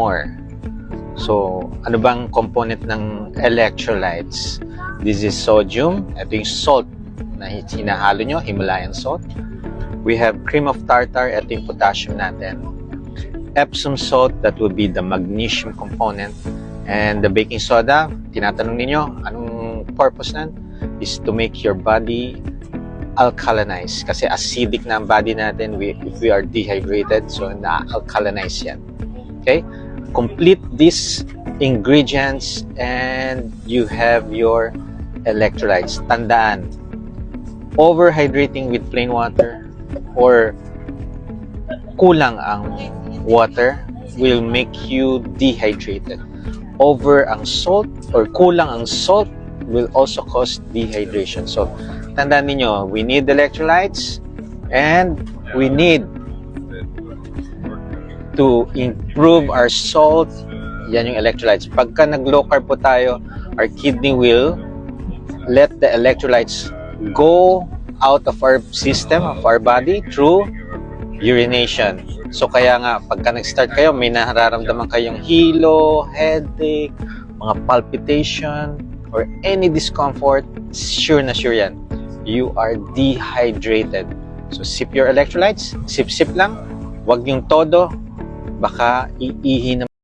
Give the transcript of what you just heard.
more. So, ano bang component ng electrolytes? This is sodium. Ito yung salt na hinahalo nyo, Himalayan salt. We have cream of tartar. Ito yung potassium natin. Epsom salt, that would be the magnesium component. And the baking soda, tinatanong ninyo, anong purpose nan? Is to make your body alkalinize. Kasi acidic na ang body natin if we are dehydrated. So, na-alkalinize yan. Okay? Complete these ingredients and you have your electrolytes. Tandaan, overhydrating with plain water or kulang ang water will make you dehydrated. Over ang salt or kulang ang salt will also cause dehydration. So, tandaan niyo, we need electrolytes and we need to improve our salt. Yan yung electrolytes. Pagka nag-low carb po tayo, our kidney will let the electrolytes go out of our system, of our body through urination. So kaya nga, pagka nag-start kayo, may nararamdaman kayong hilo, headache, mga palpitation, or any discomfort, sure na sure yan. You are dehydrated. So sip your electrolytes, sip-sip lang, wag yung todo, baka iihi na